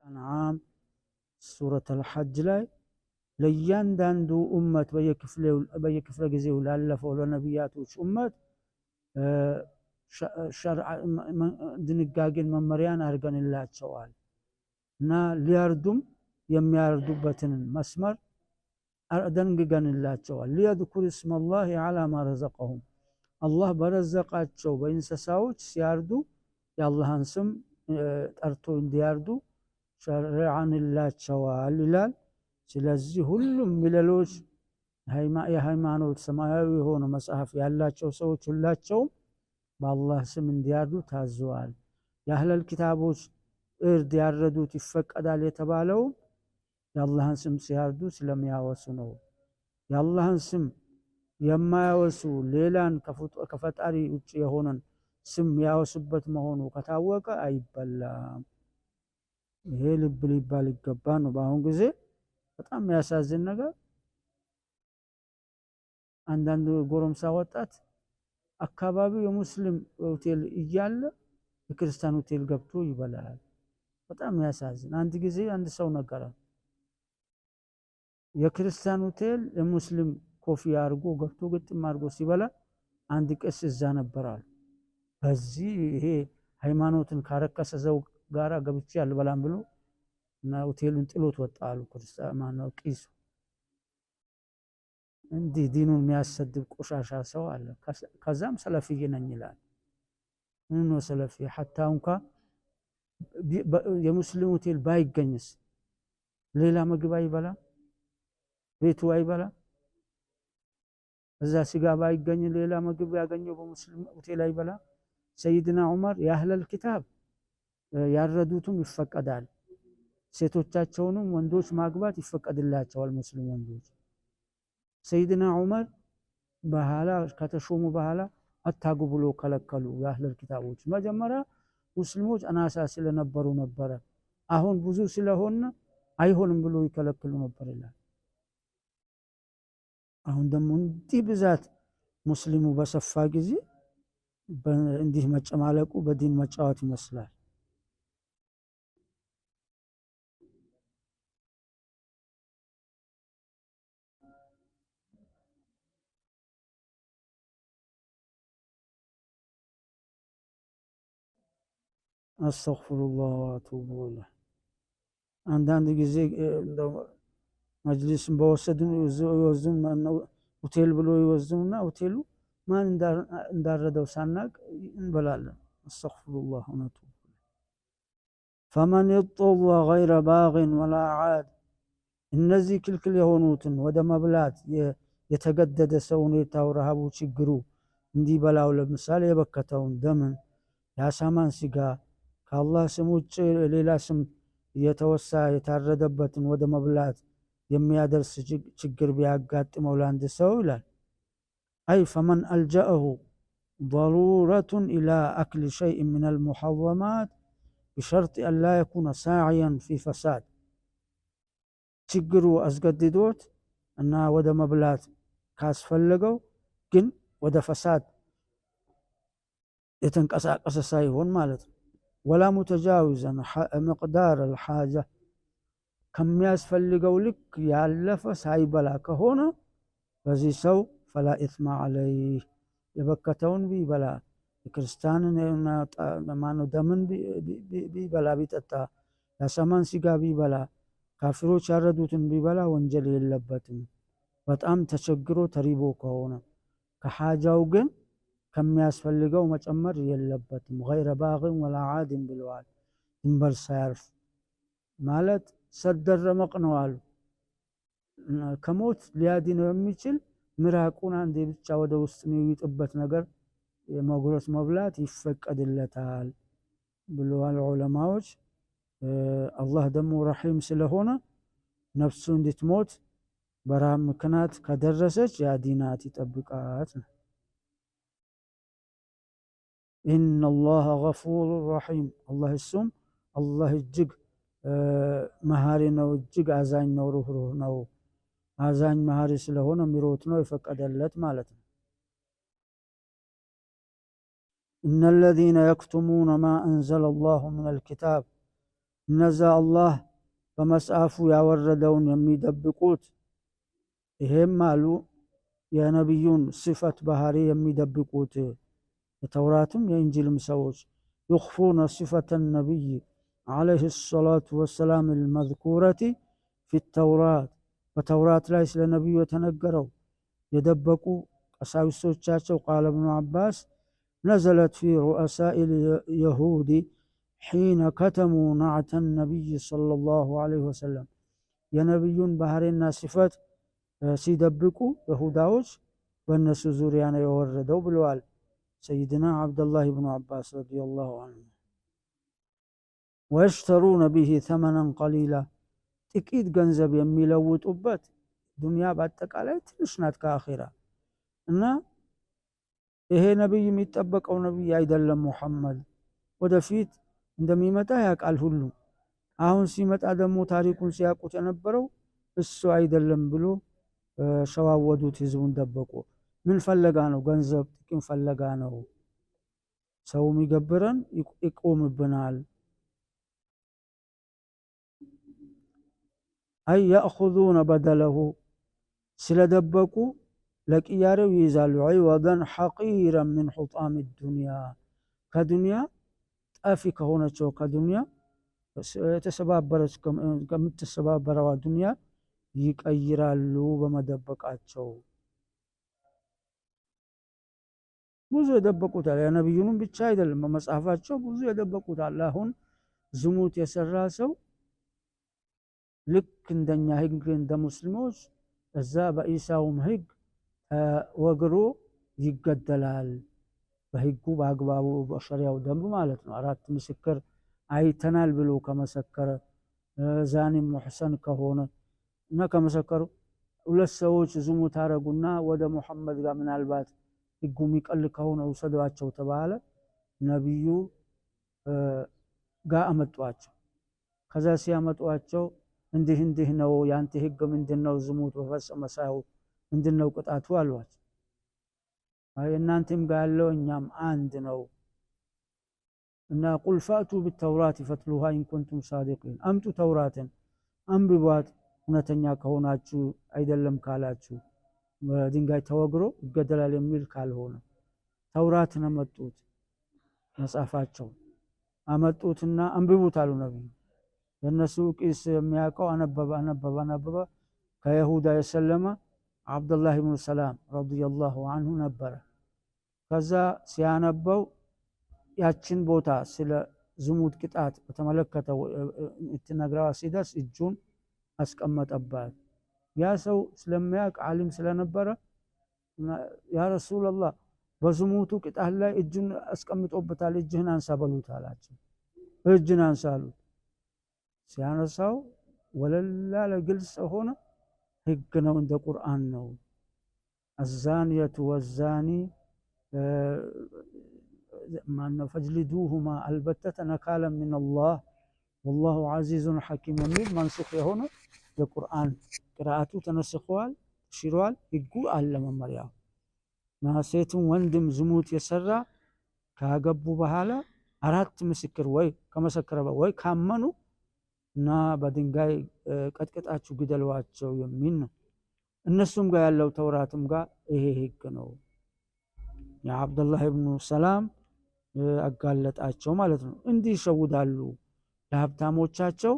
አንዓም ሱረቱል ሐጅ ላይ ለእያንዳንዱ ኡመት በየክፍለ ጊዜው ላለፈው ለነቢያቶች ኡመት ድንጋጌን መመሪያን አድርገንላቸዋል እና ሊያርዱም የሚያርዱበትን መስመር ደንግገንላቸዋል። ሊየዝኩሩ እስመላሂ ዐላ ማ ረዘቀሁም አላህ በረዘቃቸው በእንስሳዎች ሲያርዱ የአላህን ስም ጠርቶ እንዲያርዱ ሸርዐንላቸዋል ይላል። ስለዚህ ሁሉም ሌሎች የሃይማኖት ሰማያዊ የሆነ መጽሐፍ ያላቸው ሰዎች ሁላቸውም በአላህ ስም እንዲያርዱ ታዘዋል። የአህለል ኪታቦች እርድ ያረዱት ይፈቀዳል የተባለው የአላህን ስም ሲያርዱ ስለሚያወሱ ነው። የአላህን ስም የማያወሱ ሌላን ከፈጣሪ ውጭ የሆነን ስም ያወሱበት መሆኑ ከታወቀ አይበላም። ይሄ ልብ ሊባል ይገባ ነው። በአሁን ጊዜ በጣም የሚያሳዝን ነገር አንዳንድ ጎረምሳ ወጣት አካባቢው የሙስሊም ሆቴል እያለ የክርስቲያን ሆቴል ገብቶ ይበላል። በጣም ያሳዝን። አንድ ጊዜ አንድ ሰው ነገረ የክርስቲያን ሆቴል የሙስሊም ኮፊያ አድርጎ ገብቶ ግጥም አድርጎ ሲበላ አንድ ቄስ እዛ ነበራል። በዚህ ይሄ ሃይማኖትን ካረከሰ ሰው ጋራ ገብቼ አልበላም ብሎ እና ሆቴሉን ጥሎት ወጣ አሉ። ክርስቲያን ማነው ቄሱ። እንዲህ ዲኑን የሚያሰድብ ቆሻሻ ሰው አለ። ከዛም ሰለፊይ ነኝ ይላል። ምን ነው ሰለፊ? ሐታ እንኳ የሙስሊም ሆቴል ባይገኝስ ሌላ ምግብ አይበላ? ቤቱ አይበላ? እዛ ስጋ ባይገኝ ሌላ ምግብ ያገኘው በሙስሊም ሆቴል አይበላ? ሰይድና ዑመር የአህለል ኪታብ ያረዱትም ይፈቀዳል፣ ሴቶቻቸውንም ወንዶች ማግባት ይፈቀድላቸዋል ሙስሊም ወንዶች። ሰይድና ዑመር በኋላ ከተሾሙ በኋላ አታጉ ብሎ ከለከሉ። የአህለል ኪታቦች መጀመሪያ ሙስሊሞች አናሳ ስለነበሩ ነበረ፣ አሁን ብዙ ስለሆነ አይሆንም ብሎ ይከለክሉ ነበር ይላል። አሁን ደግሞ እንዲህ ብዛት ሙስሊሙ በሰፋ ጊዜ እንዲህ መጨማለቁ በዲን መጫወት ይመስላል። አስተግፊሩላህ ወአቱቡ ኢለይህ። አንዳንድ ጊዜ መጅሊስን በወሰዱን ሆቴል ብሎ ይወስዱና ሆቴሉ ማን እንዳረደው ሳናቅ እንበላለን። አስተግፊሩላህ ወአቱቡ ኢለይህ። ፈመን ይጥራ ገይረ ባግን ወላ ዓድ። እነዚህ ክልክል የሆኑትን ወደ መብላት የተገደደ ሰው ሁኔታው፣ ረሃቡ፣ ችግሩ እንዲበላው ለምሳሌ የበከተውን ደምን፣ የአሳማን ስጋ ከአላህ ስም ውጭ ሌላ ስም የተወሳ የታረደበትን ወደ መብላት የሚያደርስ ችግር ቢያጋጥመው ለአንድ ሰው ይላል አይ ፈመን አልጀአሁ ضرورة إلى أكل شيء من المحرمات بشرط أن لا يكون ساعيا في فساد። ችግሩ አስገድዶት እና ወደ መብላት ካስፈለገው ግን ወደ ፈሳድ የተንቀሳቀሰ ሳይሆን ማለት ነው። ወላ ሙተጃዊዘን መቅዳር አልሓጃ ከሚያስፈልገው ልክ ያለፈ ሳይበላ ከሆነ በዚህ ሰው ፈላ ኢስማ ዐለይህ። የበከተውን ቢበላ የክርስቲያንን ማነው ደምን ቢበላ ቢጠጣ፣ የአሳማን ስጋ ቢበላ፣ ካፊሮች ያረዱትን ቢበላ ወንጀል የለበትም በጣም ተቸግሮ ተሪቦ ከሆነ። ከሓጃው ግን ከሚያስፈልገው መጨመር የለበትም። ገይረ ባግን ወላ ዓድን ብለዋል። ድንበር ሳያልፍ ማለት ሰደር ረመቅ ነው አሉ። ከሞት ሊያድነው የሚችል ምራቁን አንዴ ብቻ ወደ ውስጥ የሚውጥበት ነገር የመጉረስ መብላት ይፈቀድለታል ብለዋል ዑለማዎች። አላህ ደግሞ ረሒም ስለሆነ ነፍሱ እንድትሞት በረሃብ ምክንያት ከደረሰች ያዲናት ይጠብቃት ነው። ኢነላህ ገፉር ረሒም። አላህ እሱም አላህ እጅግ መሃሪ ነው፣ እጅግ አዛኝ ነው፣ ሩህሩህ ነው። አዛኝ መሃሪ ስለሆነ ሚሮት ነው የፈቀደለት ማለት ነው። إن الذين يكتمون ما أنزل الله من الكتاب نزا الله فمسافو يا وردون يميدبقوت ይሄም አሉ የነብዩን صفة ባህሪ የሚደብቁት የተውራትም የእንጂልም ሰዎች يخفون صفة النبي عليه الصلاة والسلام المذكورة في التوراة በተውራት ላይ ስለ ነብዩ የተነገረው የደበቁ ቀሳዊስቶቻቸው قال ابن عباس نزلت في رؤساء اليهود حين كتموا نعت النبي صلى الله عليه وسلم የነብዩን ባህሪና صفات ሲደብቁ ይሁዳዎች በእነሱ ዙሪያ ነው የወረደው ብለዋል سيدنا عبد الله بن عباس رضي الله عنه ويشترون به ثمنا قليلا ጥቂት ገንዘብ የሚለውጡበት ዱንያ በአጠቃላይ ትንሽ ናት ከአኺራ እና ይሄ ነብይ የሚጠበቀው ነብይ አይደለም ሙሐመድ ወደፊት እንደሚመጣ ያውቃል ሁሉ አሁን ሲመጣ ደግሞ ታሪኩን ሲያውቁት የነበረው እሱ አይደለም ብሎ ሸዋወዱት ህዝቡን ደበቁ ምን ፈለጋ ነው ገንዘብ ጥቂም ፈለጋ ነው ሰው የሚገብረን ይቆምብናል أي يأخذون بدله سلدبكو لكيارو يزالو عوضا حقيرا من حطام الدنيا كدنيا طافي كهونچو كدنيا تسبابرچ كمتسبابروا دنيا ይቀይራሉ በመደበቃቸው ብዙ የደበቁታል የነብዩንም ብቻ አይደለም በመጽሐፋቸው ብዙ የደበቁታል አሁን ዝሙት የሰራ ሰው ልክ እንደኛ ህግ እንደ ሙስሊሞች እዛ በኢሳውም ህግ ወግሮ ይገደላል በህጉ በአግባቡ በሸሪዓው ደንብ ማለት ነው አራት ምስክር አይተናል ብሎ ከመሰከረ ዛኒ ሙህሰን ከሆነ እና ከመሰከሩ ሁለት ሰዎች ዝሙት አረጉና ወደ መሐመድ ጋር ምናልባት ህጉ የሚቀል ከሆነ ወሰዷቸው ተባለ ነብዩ ጋር አመጧቸው ከዛ ሲያመጧቸው እንዲህ ነው ያንተ ህግ ምንድነው ዝሙት በፈጸመ ሰው ምንድነው ቅጣቱ አሏቸው አይ እናንተም ጋር ያለው እኛም አንድ ነው እና ቁል ፋቱ بالتوراة فتلوها إن كنتم صادقين አምጡ ተውራትን አንብቧት እውነተኛ ከሆናችሁ አይደለም ካላችሁ በድንጋይ ተወግሮ ይገደላል የሚል ካልሆነ ተውራትን አመጡት መጽሐፋቸው አመጡትና አንብቡት አሉ ነብዩ የነሱ ቂስ የሚያቀው አነበበ ከይሁዳ የሰለመ አብዱላህ ኢብኑ ሰላም ረዲየላሁ ዐንሁ ነበር ከዛ ሲያነበው ያችን ቦታ ስለ ዝሙት ቅጣት በተመለከተው እንትነግራው ሲደርስ እጁን አስቀመጠባት ያ ሰው ስለሚያቅ ዓሊም ስለነበረ ያ ረሱላህ በዝሙቱ ቅጣት ላይ እጁን አስቀምጦበታል እጅህን አንሳ በሉት አላቸው እጅን አንሳሉት ሲያነሳው ወለላ ለግልጽ ሆነ ህግ ነው እንደ ቁርአን ነው الزانية والزاني ما فجلدوهما البتة نكالا من الله والله عزيز حكيم የሚል መንሱኽ የሆነ የቁርአን ቅራአቱ ተነስቷል ሽሯል ህጉ አለ መመሪያው ናሴቱን ወንድም ዝሙት የሰራ ካገቡ በኋላ አራት ምስክር ወይ ከመሰከረ ወይ ካመኑ እና በድንጋይ ቀጥቅጣችሁ ግደሏቸው የሚል ነው እነሱም ጋር ያለው ተውራትም ጋር ይሄ ህግ ነው ያ አብዱላህ ኢብኑ ሰላም አጋለጣቸው ማለት ነው እንዲህ ሸውዳሉ ለሀብታሞቻቸው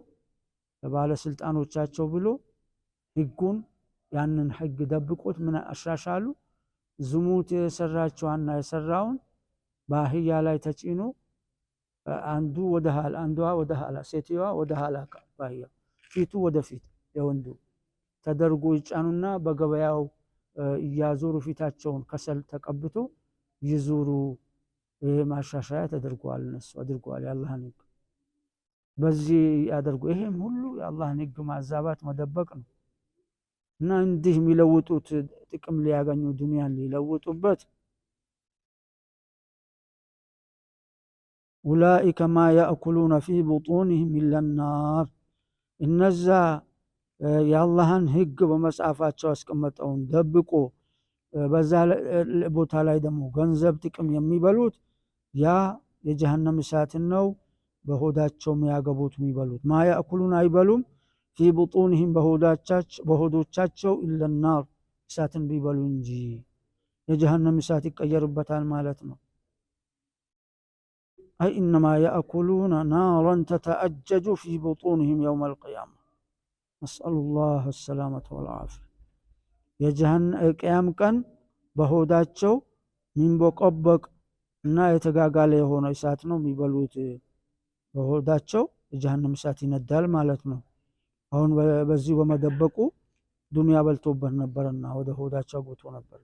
ለባለስልጣኖቻቸው ብሎ ህጉን ያንን ህግ ደብቆት ምን አሻሻሉ ዝሙት የሰራቸውና የሰራውን ባህያ ላይ ተጭኖ አንዱ ወደ ኋላ አንዷ ወደ ኋላ ሴትዋ ወደ ኋላ ባህያ ፊቱ ወደፊት የወንዱ ተደርጎ ይጫኑና በገበያው ያዞሩ ፊታቸውን ከሰል ተቀብቶ ይዙሩ ይሄ ማሻሻያ ተደርጓል እነሱ አድርጓል ያላህን ህግ በዚህ ያደርጉ ይሄም ሁሉ የአላህን ህግ ማዛባት መደበቅ ነው እና እንዲህ የሚለውጡት ጥቅም ሊያገኙ ዱንያን ሊለውጡበት أولئك ما يأكلون في بطونهم إلا النار እነዛ የአላህን ህግ በመጽሐፋቸው አስቀመጠውን ደብቆ በዛ ቦታ ላይ ደግሞ ገንዘብ ጥቅም የሚበሉት ያ የጀሃነም እሳትን ነው በሆዳቸው የሚያገቡት የሚበሉት። ማ ያእኩሉን አይበሉም ፊ ቡጡንህም በሆዶቻቸው ኢለናር እሳትን ቢበሉ እንጂ የጀሃነም እሳት ይቀየርበታል ማለት ነው። አይ ኢነማ ያእኩሉነ ናራን ተተአጀጁ ፊ ቡጡንህም የውም አልቅያማ ነስአሉላህ አሰላመተ ወልዓፊያ። የቅያም ቀን በሆዳቸው ሚንቦቀበቅ እና የተጋጋለ የሆነ እሳት ነው የሚበሉት። በሆዳቸው የጀሃነም እሳት ይነዳል ማለት ነው። አሁን በዚህ በመደበቁ ዱንያ በልቶበት ነበርና ወደ ሆዳቸው ገብቶ ነበር።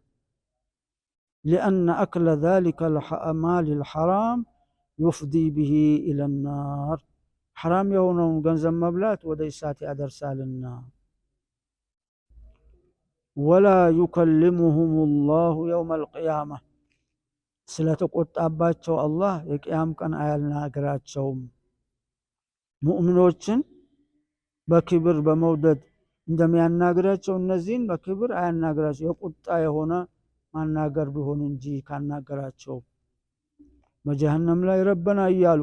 ሊአነ አክለ ዛሊከ ልማል ልሐራም ዩፍዲ ብሂ ኢለናር ሐራም የሆነውን ገንዘብ መብላት ወደ እሳት ያደርሳልና። ወላ ዩከልሙሁም ላሁ የውም አልቅያማ ስለተቆጣባቸው አላህ የቅያም ቀን አያናግራቸውም። ሙእሚኖችን በክብር በመውደድ እንደሚያናግራቸው እነዚህን በክብር አያናግራቸው። የቁጣ የሆነ ማናገር ቢሆን እንጂ ካናገራቸው በጀሃነም ላይ ረበና እያሉ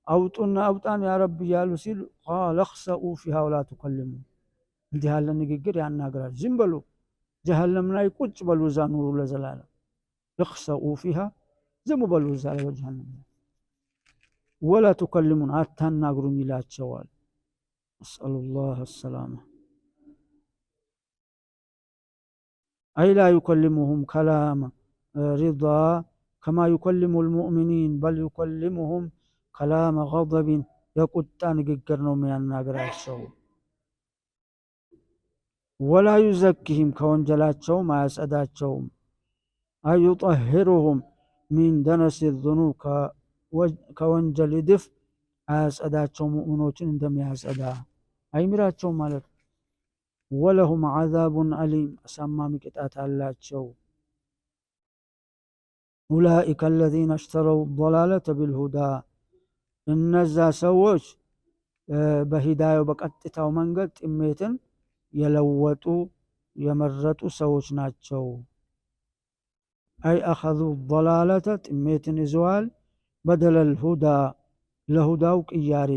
አውጡና አውጣን ያ ረብ እያሉ ሲሉ ቃለ እኽሰኡ ፊሃ ወላ ቱከልሙ እንዲህ ያለ ንግግር ያናግራል። ዝም በሉ ጀሃነም ላይ ቁጭ በሉ እዛ ኑሩ ለዘላለም። እኽሰኡ ፊሃ ዝም በሉ እዛ ላይ በጀሃነም ላይ ወላ ቱከልሙን አታናግሩኝ ይላቸዋል። ነስአሉላህ አሰላማ። አይ ላ ዩከልሙሁም ከላመ ሪዳ ከማ ዩከልሙ ልሙእሚኒን በል ዩከልሙሁም ከላመ ገضብን የቁጣ ንግግር ነው የሚያናግራቸው። ወላ ዩዘኪህም ከወንጀላቸውም አያጸዳቸውም። አይ ዩጠሂሩሁም ሚን ደነስ ዙኑብ ከወንጀል ድፍ አያጸዳቸው ሙእሚኖችን እንደሚያጸዳ አይምራቸው ማለት ነው። ወለሁም ዐዛቡን አሊም አሳማሚ ቅጣት አላቸው። ኡላኢከ አለዚነ እሽተረው ضላለተ ቢልሁዳ እነዛ ሰዎች በሂዳያው በቀጥታው መንገድ ጥሜትን የለወጡ የመረጡ ሰዎች ናቸው። አይ አኸዙ ضላለተ ጥሜትን ይዘዋል በደለል ሁዳ ለሁዳው ቅያሬ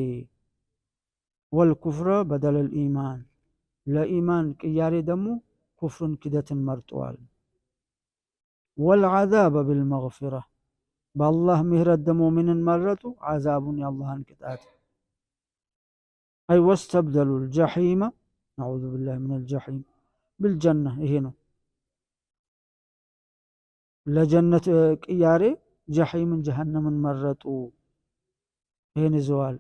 ወልኩፍረ በደለል ኢማን ለኢማን ቅያሬ ደግሞ ኩፍርን ክደትን መርጠዋል። ወልዓዛበ ቢልመግፊራ በአላህ ምህረት ደግሞ ምንን መረጡ? ዓዛቡን የአላህን ቅጣት። አይ ወስተብደሉ ልጀሒመ ነዑዙ ቢላህ ምን አልጀሒም ብልጀና ይሄ ነው ለጀነት ቅያሬ ጀሒምን ጀሃነምን መረጡ። ይህን ይዘዋል።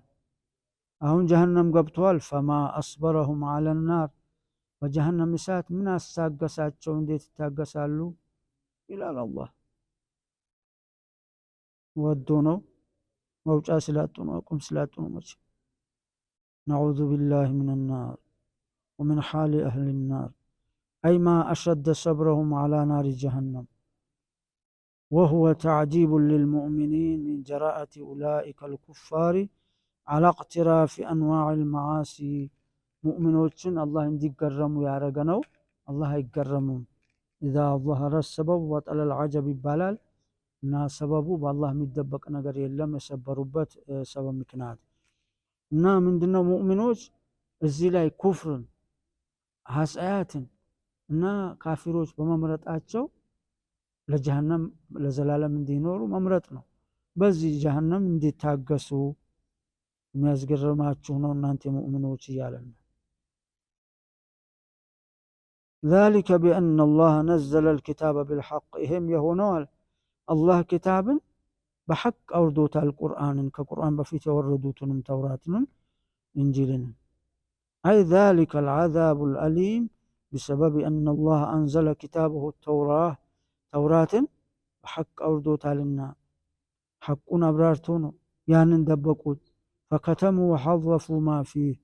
አሁን ጀሃነም ገብተዋል። ፈማ አስበረሁም ዐለ ናር በጀሃነም እሳት ምን አስታገሳቸው? እንዴት ይታገሳሉ ይላል አላህ። ወዶ ነው መውጫ ስላጡ ነው አቁም ስላጡ ነው። መቼ ነዑዙ ቢላህ ምን ናር ወምን ሓሊ አህሊ ናር አይ ማ አሸደ ሰብረሁም ዐላ ናሪ ጀሃነም ወሁወ ተዕጂቡን ልልሙእሚኒን ሚን ጀራአቲ ኡላኢከ ልኩፋሪ ዐላ እቅትራፊ አንዋዕ ልመዓሲ ሙእሚኖችን አላህ እንዲገረሙ ያደረገ ነው። አላህ አይገረሙም። ኢዛ ظهረ ሰበብ ወጠለ ልዐጀብ ይባላል እና ሰበቡ በአላህ የሚደበቅ ነገር የለም የሰበሩበት ሰበብ ምክንያት እና ምንድነው ሙእሚኖች እዚህ ላይ ኩፍርን ሐሰያትን እና ካፊሮች በመምረጣቸው ለጀሃነም ለዘላለም እንዲኖሩ መምረጥ ነው። በዚህ ጀሃነም እንዲታገሱ የሚያስገርማችሁ ነው እናንተ ሙእሚኖች እያለ ነው። ذلك بأن الله نزل الكتاب بالحق ይሄም የሆነው አላህ ኪታብን በሐቅ አውርዶታል። ቁርአንን ከቁርአን በፊት የወረዱትንም ተውራትንም እንጂልንም أي ذلك العذاب الأليم بسبب أن الله أنزل كتابه التوراة ተውራትን በሐቅ አውርዶታልና ሐቁን አብራርቶ ነው ያንን ደበቁት። فكتموا وحظفوا ما فيه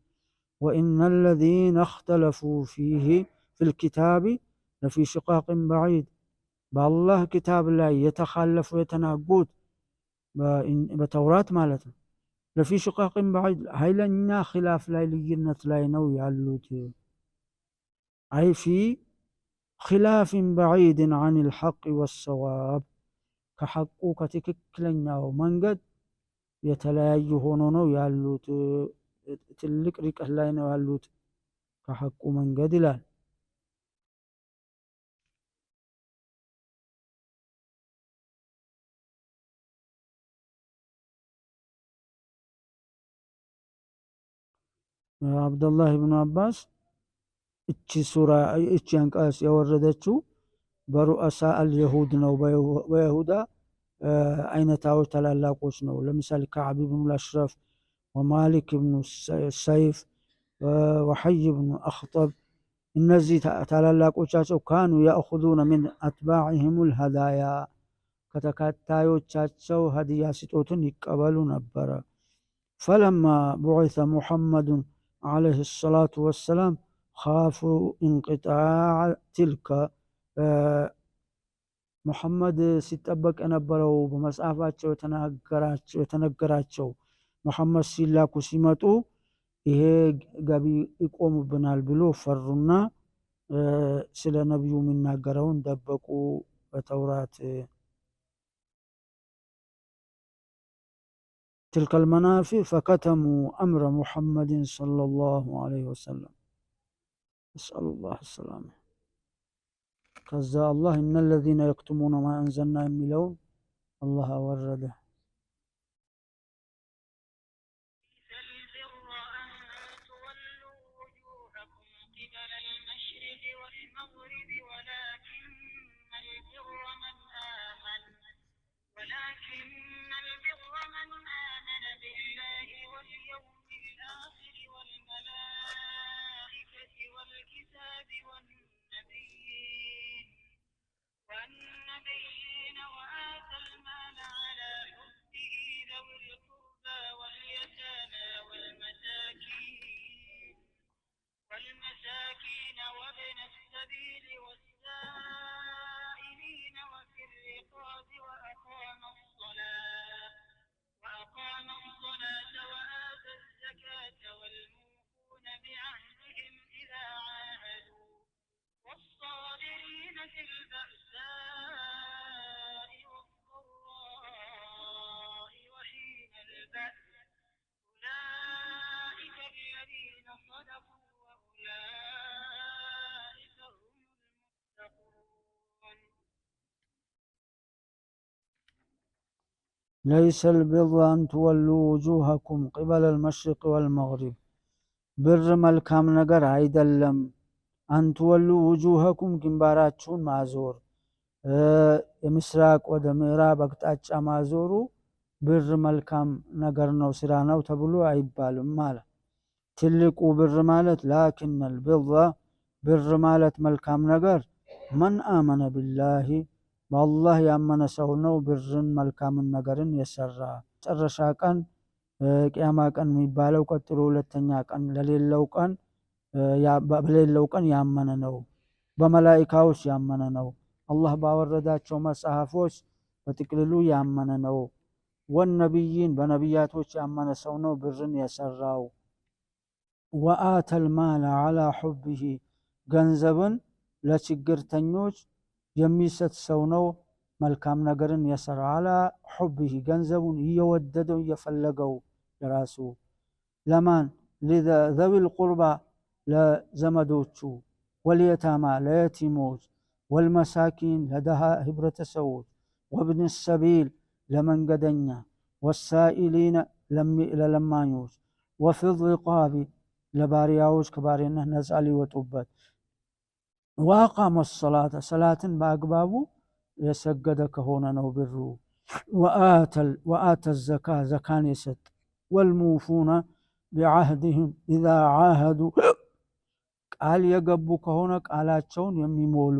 وإن الذين اختلفوا فيه في الكتاب لفي شقاق بعيد بالله كتاب ላይ የተኻለፉ የተናጉት በተውራት ማለት ነው። ለፊ ሽቃቅ بعيد ኃይለኛ ኺላፍ ላይ ልዩነት ላይ ነው ያሉት። አይ ፊ ኺላፍ بعيد عن الحق والصواب ከሐቁ ከትክክለኛው መንገድ የተለያዩ ሆኖ ነው ያሉት። ትልቅ ርቀት ላይ ነው ያሉት ከሐቁ መንገድ ይላል። አብዱላህ ብኑ አባስ እቺ ሱራ እቺ አንቀጽ የወረደችው በሩአሳ አልየሁድ ነው። በይሁዳ አይነታዎች ታላላቆች ነው። ለምሳሌ ከዓብ ብኑ አልአሽረፍ ወማሊክ ብኑ ሰይፍ ወሐይ ብኑ አኽጠብ እነዚህ ታላላቆቻቸው ካኑ ያእኹዙነ ሚን አትባዕህም ልሀዳያ ከተከታዮቻቸው ሀዲያ ስጦትን ይቀበሉ ነበረ። ፈለማ ቡዒሰ ሙሐመዱን ዓለይሂ ሰላቱ ወሰላም ካፉ እንቅጣዕ ትልከ ሙሐመድ ሲጠበቅ የነበረው በመጽሐፋቸው የተነገራቸው ሙሐመድ ሲላኩ ሲመጡ ይሄ ገቢ ይቆሙብናል ብሎ ፈሩና ስለ ነቢዩ የሚናገረውን ደበቁ በተውራት። تلك المنافع فكتموا أمر محمد صلى الله عليه وسلم نسأل الله السلامة. كذا الله إن الذين يكتمون ما أنزلنا يميلون الله ورده. والنبيين وآتى المال على حبه ذوي القربى واليتامى والمساكين وابن السبيل والسائلين وفي الرقاب وأقام الصلاة وآتى الزكاة والموفون بعهدهم إذا عاهدوا والصابرين في البأساء والضراء وحين البأس أولئك الذين صدقوا وأولئك هم المتقون. ليس البر أن تولوا وجوهكم قبل المشرق والمغرب بر መልካም ነገር አይደለም አንትወሉ ውጁሃኩም ግንባራችሁን ማዞር የምስራቅ ወደ ምዕራብ አቅጣጫ ማዞሩ ብር መልካም ነገር ነው ስራ ነው ተብሎ አይባልም ማለት። ትልቁ ብር ማለት ላኪነል ብር ማለት መልካም ነገር መን አመነ ቢላሂ በአላህ ያመነ ሰው ነው ብርን መልካምን ነገርን የሰራ። መጨረሻ ቀን ቅያማ ቀን የሚባለው ቀጥሎ ሁለተኛ ቀን በሌለው ቀን ያመነ ነው። በመላኢካዎች ያመነ ነው። አላህ ባወረዳቸው መጽሐፎች በጥቅልሉ ያመነ ነው። ወነቢይን በነቢያቶች ያመነ ሰው ነው ብርን የሰራው። ወአተል ማለ ዐላ ሑቢሂ ገንዘብን ለችግርተኞች የሚሰጥ ሰው ነው መልካም ነገርን የሰራ። ዐላ ሑቢሂ ገንዘቡን እየወደደው እየፈለገው የራሱ ለማን ዘዊል ቁርባ ለዘመዶቹ፣ ወልየታማ ለየቲሞች፣ ወልመሳኪን ለደሃ ህብረተሰቦች፣ ወብን ሰቢል ለመንገደኛ፣ ወሳኢሊነ ለለማኞች፣ ወፊ ሪቃቢ ለባሪያዎች ከባርነት ነፃ ሊወጡበት፣ ወአቃመ ሰላተ ሰላትን በአግባቡ የሰገደ ከሆነ ነው ብሩ። ወአተ ዘካ ዘካን የሰጥ፣ ወልሙፉነ ቢዓህድህም ኢዛ ዓሃዱ ቃል የገቡ ከሆነ ቃላቸውን የሚሞሉ፣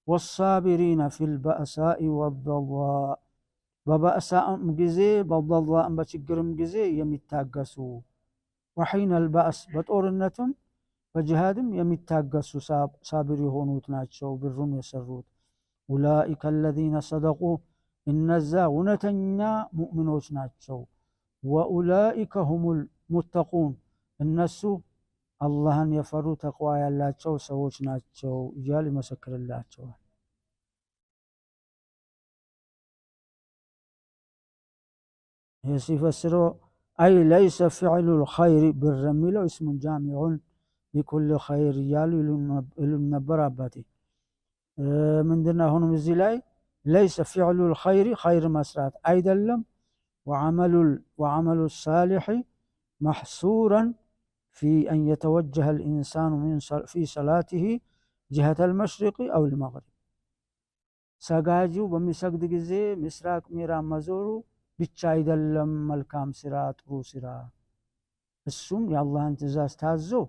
ወሳቢሪነ ፊል በእሳኢ ወደራእ በበእሳም ጊዜ በደራእም በችግርም ጊዜ የሚታገሱ፣ ወሒነል በእስ በጦርነትም በጅሃድም የሚታገሱ ሳቢር የሆኑት ናቸው ብሩን የሰሩት። ኡላኢከ አለዚነ ሰደቁ እነዛ እውነተኛ ሙእሚኖች ናቸው። ወኡላኢከ ሁሙል ሙተቁን እነሱ አላህን የፈሩ ተቅዋ ያላቸው ሰዎች ናቸው እያል ይመሰክርላቸዋል። ሲፈስረው አይ ለይሰ ፊዕሉ ልኸይር ብር የሚለው እስሙን ጃሚዑን ሊኩል ኸይር እያሉ ይሉን ነበር አባቴ። ምንድን አሁንም እዚህ ላይ ለይሰ ፊዕሉ ልኸይር ኸይር መስራት አይደለም፣ ወዓመሉ ሳሊሕ محصورا في أن يتوجه الإنسان في صلاته جهة المشرق أو المغرب سجاجو بمسجد جزء مسراق ميرا مزورو بتشايد اللم ملكام سرات رو سرا السوم يا الله انتزاز تازو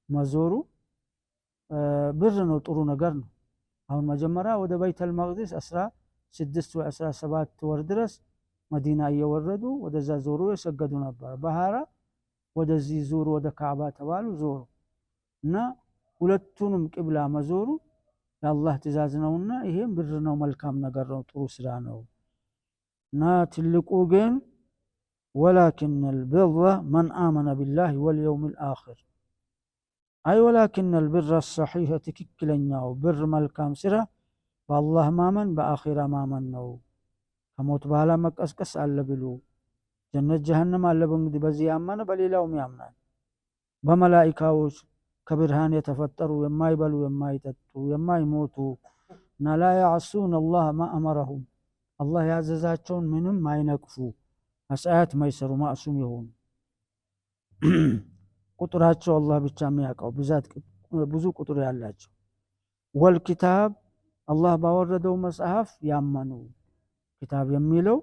مزورو برنو طرو نقرنو أول مجمرة وده بيت المقدس أسرى 6 و 17 وردرس مدينة يوردو وده زازورو يسجدو نبار بهارا ወደዚህ ዙሩ ወደ ካዕባ ተባሉ ዞሩ እና ሁለቱንም ቅብላ መዞሩ የአላህ ትእዛዝ ነውና ይሄም ብር ነው፣ መልካም ነገር ነው፣ ጥሩ ስራ ነው። እና ትልቁ ግን ወላኪን البر من آمن بالله واليوم الآخر አይ ወላኪን البر الصحيح ትክክለኛው ብር መልካም ስራ በአላህ ማመን በአኺራ ማመን ነው። ከሞት በኋላ መቀስቀስ አለ ብሉ ጀነት ጀሃነም አለ እንግዲህ በዚህ ያመነ በሌላውም ያምናል። በመላኢካዎች ከብርሃን የተፈጠሩ የማይበሉ የማይጠጡ የማይሞቱ እና ላ ያዕሱን አላህ ማ አመረሁም አላህ ያዘዛቸውን ምንም ማይነቅፉ አሳያት ማይሰሩ ማዕሱም የሆኑ ቁጥራቸው አላህ ብቻ የሚያውቀው ብዛት ብዙ ቁጥር ያላቸው ወልኪታብ አላህ ባወረደው መጽሐፍ ያመኑ ኪታብ የሚለው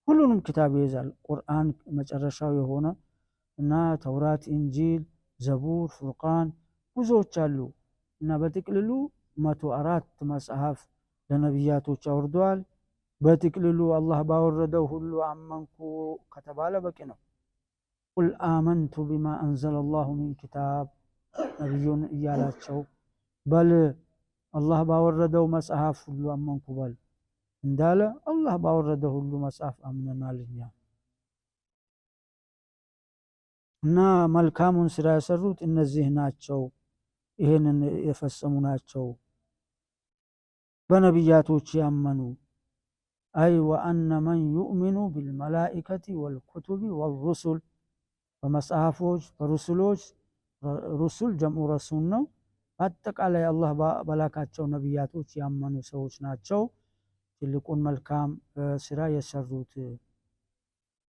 ሁሉንም ኪታብ ይይዛል። ቁርአን መጨረሻው የሆነ እና ተውራት፣ ኢንጂል፣ ዘቡር፣ ፉርቃን ብዙዎች አሉ እና በጥቅልሉ 104 መጽሐፍ ለነቢያቶች አውርደዋል። በጥቅልሉ አላህ ባወረደው ሁሉ አመንኩ ከተባለ በቂ ነው። ቁል አመንቱ ቢማ አንዘለ አላሁ ሚን ኪታብ ነቢዩን እያላቸው በል አላህ ባወረደው መጽሐፍ ሁሉ አመንኩ በል እንዳለ አላህ ባወረደ ሁሉ መጽሐፍ አምነናልኛ እና መልካሙን ስራ የሰሩት እነዚህ ናቸው፣ ይሄንን የፈጸሙ ናቸው። በነቢያቶች ያመኑ አይ ወአነ መን ዩእሚኑ ቢልመላኢከቲ ወልኩቱቢ ወልሩሱል በመጽሐፎች በሩሱሎች ሩሱል ጀምዑ ረሱል ነው። በአጠቃላይ አላህ በላካቸው ነቢያቶች ያመኑ ሰዎች ናቸው ትልቁን መልካም ስራ የሰሩት።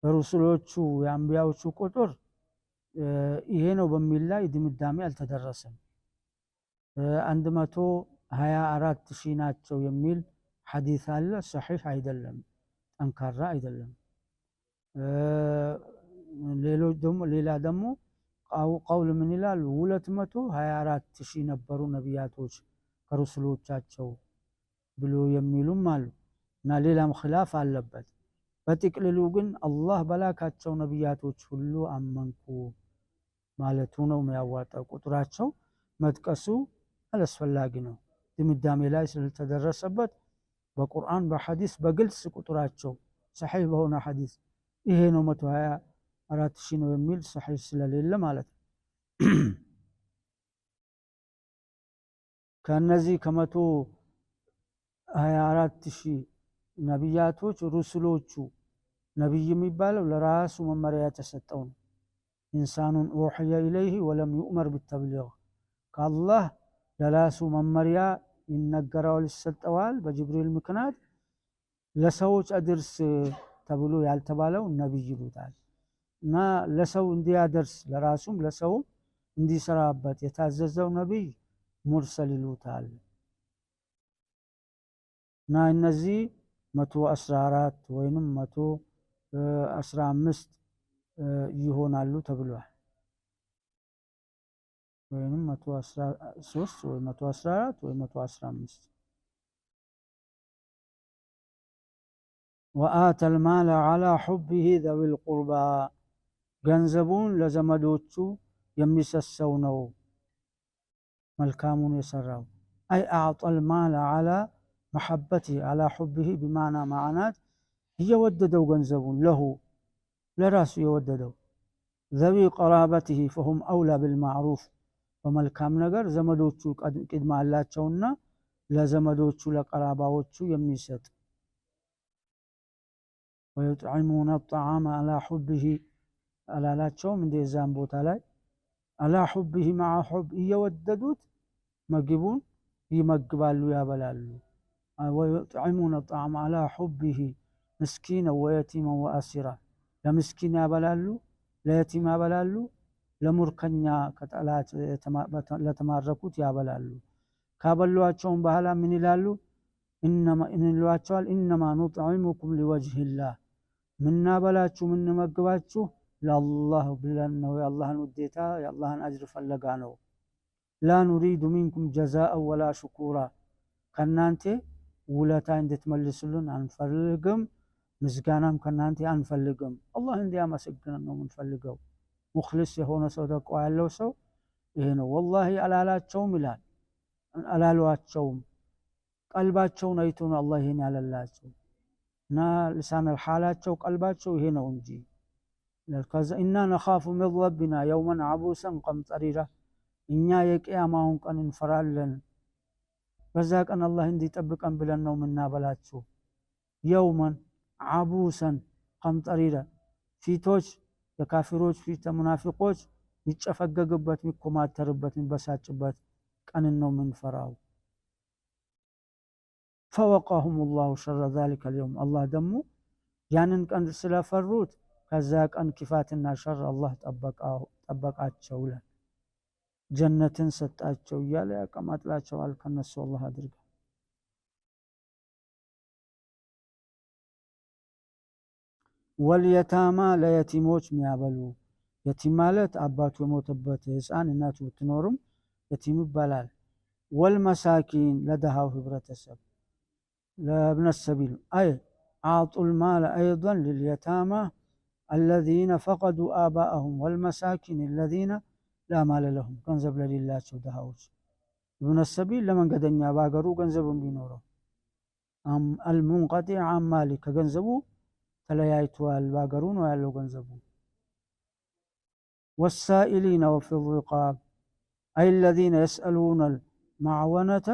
በሩሱሎቹ የአንቢያዎቹ ቁጥር ይሄ ነው በሚል ላይ ድምዳሜ አልተደረሰም። 124 ሺህ ናቸው የሚል ሐዲስ አለ። ሰሒህ አይደለም፣ ጠንካራ አይደለም። ሌላ ደግሞ ቀውል ምን ይላል? 224 ሺህ ነበሩ ነቢያቶች ከሩሱሎቻቸው ብሎ የሚሉም አሉ እና ሌላም ኺላፍ አለበት። በጥቅልሉ ግን አላህ በላካቸው ነቢያቶች ሁሉ አመንኩ ማለቱ ነው የሚያዋጣው። ቁጥራቸው መጥቀሱ አላስፈላጊ ነው። ድምዳሜ ላይ ስለተደረሰበት በቁርአን በሐዲስ በግልጽ ቁጥራቸው ሰሒህ በሆነ ሐዲስ ይሄ ነው 124 ሺህ ነው የሚል ሰሒህ ስለሌለ ማለት ነው። ከነዚህ ከ124 ሺህ ነቢያቶች ሩሱሎቹ ነቢይ የሚባለው ለራሱ መመሪያ የተሰጠው ነው። ኢንሳኑን ኡሕየ ኢለይህ ወለም ዩእመር ቢተብሊግ ከአላህ ለራሱ መመሪያ ይነገረዋል ይሰጠዋል በጅብሪል ምክንያት። ለሰዎች አድርስ ተብሎ ያልተባለው ነቢይ ይሉታል እና ለሰው እንዲያደርስ ለራሱም ለሰውም እንዲሰራበት የታዘዘው ነቢይ ሙርሰል ይሉታል። እና እነዚህ 114 ወይንም 115 ይሆናሉ ተብሏል። ወይንም 113 ወይ 114 ወይ 115 ወአተ ልማለ ዐላ ሑቢሂ ዘዊል ቁርባ ገንዘቡን ለዘመዶቹ የሚሰሰው ነው መልካሙን የሰራው። አይ አዕጠ ልማለ ዐላ መሐበቲሂ ዐላ ሑቢሂ ቢማዕና ማዕናት እየወደደው ገንዘቡን ለሁ ለራሱ የወደደው ዘዊ ቀራበቲሂ ፈሁም አውላ ብልማዕሩፍ በመልካም ነገር ዘመዶቹ ቅድማ አላቸውና ለዘመዶቹ ለቀራባዎቹ የሚሰጥ ወዩጥዒሙነ ጣዓመ አላ ሑብህ አላላቸውም እንደ ዛም ቦታ ላይ አላ ሑብህ መዓ ሑብ እየወደዱት ምግቡን ይመግባሉ ያበላሉ። ወዩጥዒሙነ ጣዓመ አላ ሑብህ ምስኪነ ወየቲመ ወአሲራ ለምስኪን ያበላሉ፣ ለየቲም ያበላሉ፣ ለሙርከኛ ከጠላት ለተማረኩት ያበላሉ። ካበሏቸውም በኋላ ምን ይላሉ? ይሏቸዋል ኢነማ ኑጥዒሙኩም ሊወጅሂላህ ምናበላችሁ ምንመግባችሁ ለአላህ ብለን ነው፣ የአላህን ውዴታ የአላህን አጅር ፈለጋ ነው። ላ ኑሪዱ ሚንኩም ጀዛአን ወላ ሽኩራ ከናንተ ውለታ እንድትመልሱልን አንፈልግም፣ ምስጋናም ከናንተ አንፈልግም። አላህ እንዲያመሰግነን ነው የምንፈልገው። ሙኽሊስ የሆነ ሰው ተቋ ያለው ሰው ይሄ ነው። ወላሂ አላላቸውም ይላል አላሏቸውም። ቀልባቸውን አይቶ ነው አላህ ይሄን ያለላቸው እና ልሳነል ሐላቸው ቀልባቸው ይሄ ነው እንጂ ኢና ነኻፉ ሚን ረቢና የውመን ዓቡሰን ቀምጠሪራ እኛ የቅያማውን ቀን እንፈራለን፣ በዛ ቀን አላህ እንዲጠብቀን ብለን ነው የምናበላችሁ። የውመን ዓቡሰን ቀምጠሪራ ፊቶች የካፊሮች ፊት ሙናፊቆች የሚጨፈገግበት የሚኮማተርበት የሚበሳጭበት ቀንን ነው የምንፈራው። ፈወቃሁም ላሁ ሸረ ዛሊከ ልየውም አላህ ደግሞ ያንን ቀን ስለፈሩት ከዛ ቀን ክፋትና ሸር አላህ ጠበቃቸው ይላል። ጀነትን ሰጣቸው እያለ ያቀማጥላቸዋል። ከነሱ አላህ አድርገ። ወልየታማ ለየቲሞች ሚያበሉ የቲም ማለት አባቱ የሞተበት ህፃን እናቱ ብትኖርም የቲም ይባላል። ወልመሳኪን ለደሃው ህብረተሰብ ለእብነ ሰቢል አይ አዕጡል ማለ አይضን ልልየታማ አለዚነ ፈቀዱ አባአሁም ወልመሳኪን አለዚነ ላ ማለ ለሁም ገንዘብ ለሌላቸው ደሃዎች። እብነ ሰቢል ለመንገደኛ በሀገሩ ገንዘብ ቢኖረው፣ አልሙንቀጢዕ አን ማሊ ከገንዘቡ ተለያይቷል፣ በሀገሩ ነው ያለው ገንዘቡ። ወሳኢሊነ ወፊ ሪቃብ አይ አለዚነ የስአሉነ ማዕወነተ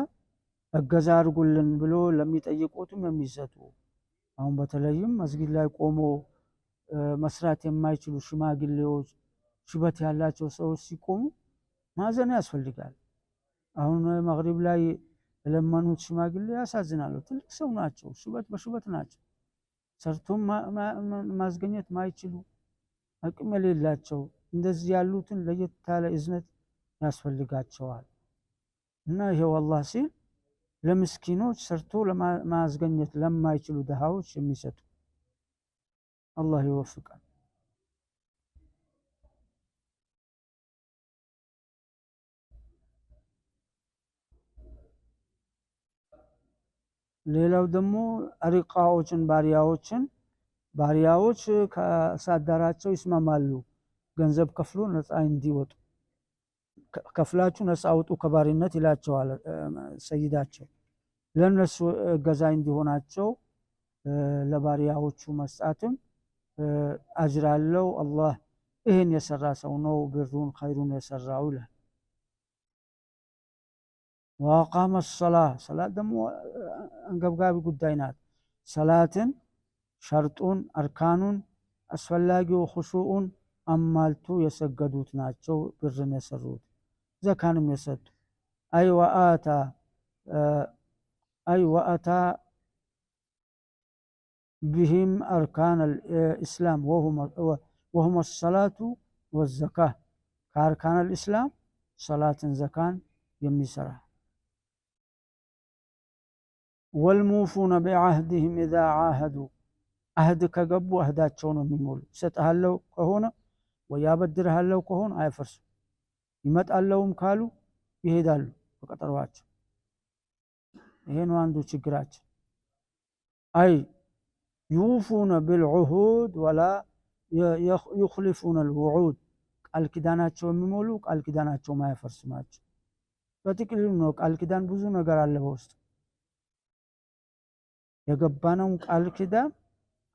እገዛ አድርጉልን ብሎ ለሚጠይቁትም የሚሰጡ። አሁን በተለይም መስጊድ ላይ ቆሞ መስራት የማይችሉ ሽማግሌዎች፣ ሽበት ያላቸው ሰዎች ሲቆሙ ማዘን ያስፈልጋል። አሁን መግሪብ ላይ የለመኑት ሽማግሌ ያሳዝናሉ። ትልቅ ሰው ናቸው፣ ሽበት በሽበት ናቸው። ሰርቶም ማስገኘት ማይችሉ አቅም የሌላቸው እንደዚህ ያሉትን ለየት ያለ እዝነት ያስፈልጋቸዋል። እና ይሄው አላህ ሲል ለምስኪኖች ሰርቶ ለማስገኘት ለማይችሉ ደሃዎች የሚሰጡ አላህ ይወፍቃል። ሌላው ደግሞ ሪቃዎችን ባሪያዎች ከሳዳራቸው ይስማማሉ። ገንዘብ ከፍሎ ነፃ እንዲወጡ ከፍላችሁ ነፃ አውጡ ከባሪነት ይላቸዋል ሰይዳቸው። ለነሱ እገዛ እንዲሆናቸው ለባሪያዎቹ መስጣትም አጅር አለው። አላህ ይህን የሰራ ሰው ነው ብሩን ኸይሩን የሰራው ይላል። ወአቃመ ሰላህ ሰላት ደግሞ አንገብጋቢ ጉዳይ ናት። ሰላትን ሸርጡን አርካኑን አስፈላጊው ኹሹኡን አማልቱ የሰገዱት ናቸው ብርን የሰሩት ዘካንም የሰጡ። አይ ወአታ ቢሂም አርካን አልኢስላም ወሁመ ሰላቱ ወዘካ ከአርካን አልኢስላም ሰላትን ዘካን የሚሰራ። ወልሙፉነ ቢዓህድህም ኢዛ ዓሃዱ አህድ ከገቡ አህዳቸው ነው የሚሞሉ። ይሰጥሃለው ከሆነ ወይ ያበድርሃለው ከሆነ አይፈርሱም። ይመጣለውም ካሉ ይሄዳሉ በቀጠሯቸው። ይሄ ነው አንዱ ችግራችን። አይ ዩፉነ ቢልዑሁድ ወላ ዩኽሊፉነ ልውዑድ ቃል ኪዳናቸው የሚሞሉ ቃል ኪዳናቸው ማያፈርሱ ናቸው። በጥቅሉ ነው ቃል ኪዳን ብዙ ነገር አለ በውስጡ። የገባነውን ቃል ኪዳን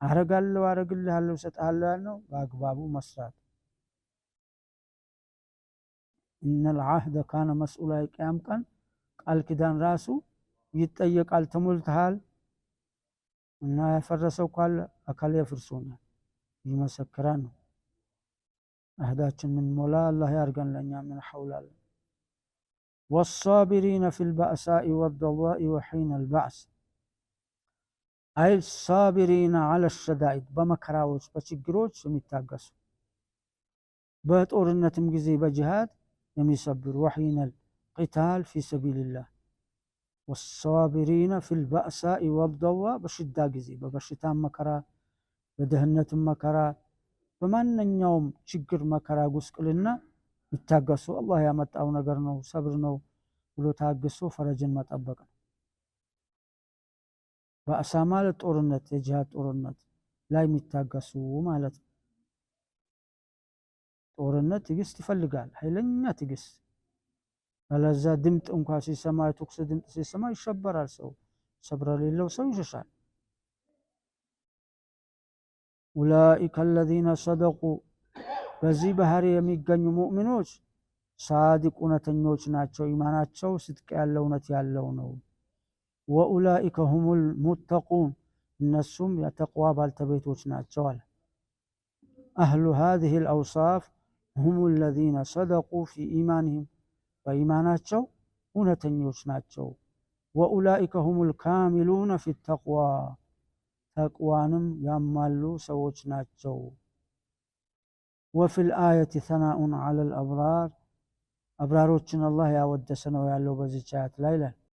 አረግልሃለሁ እሰጥሃለሁ ያልነው በአግባቡ መስራት። ኢነል ዓህደ ካነ መስኡላ የቂያም ቀን ቃል ኪዳን ራሱ ይጠየቃል። ተሞልተሃል እና ያፈረሰው ካለ አካል ያፍርሶናል ይመሰክራል ነው። አህዳችን ምን ሞላ አላህ ያርገን ለኛ ምን ሐውላል። والصابرين في البأساء والضراء وحين البعث أي الصابرين على الشدائد በመከራዎች በችግሮች የሚታገሱ በጦርነትም ጊዜ በጂሃድ የሚሰብሩ وحين القتال في سبيل الله والصابرين في البأساء والضراء በሽዳ ጊዜ በበሽታም መከራ በደህነትም መከራ በማንኛውም ችግር መከራ ጉስቁልና ይታገሱ አላህ ያመጣው ነገር ነው ሰብር ነው ብሎ ታግሶ ፈረጅን መጠበቅ ነው። በአሳ ማለት ጦርነት የጂሃድ ጦርነት ላይ የሚታገሱ ማለት ነው። ጦርነት ትዕግስት ይፈልጋል፣ ኃይለኛ ትዕግስት። አለዛ ድምጥ እንኳን ሲሰማ የተኩስ ድምጥ ሲሰማ ይሸበራል ሰው። ሰብር የሌለው ሰው ይሸሻል። ኡላኢከ አለዚነ ሰደቁ በዚህ ባህሪ የሚገኙ ሙእሚኖች ሳዲቅ እውነተኞች ናቸው። ኢማናቸው ስድቅ ያለው እውነት ያለው ነው። ወኡላኢከ ሁሙል ሙተቁን እነሱም የተቅዋ ባልተቤቶች ናቸው አለ። አህሉ ሃዚህ አልአውሳፍ ሁሙ ለዚነ ሰደቁ ፊ ኢማንህም በኢማናቸው እውነተኞች ናቸው። ወኡላኢከ ሁሙል ካሚሉነ ፊ ተቅዋ ተቅዋንም ያማሉ ሰዎች ናቸው። ወፊል አየቲ ሰናኡን ዐለል አብራር አብራሮችን አላህ ያወደሰ ነው ያለው በዚህች አያት ላይ ይላል።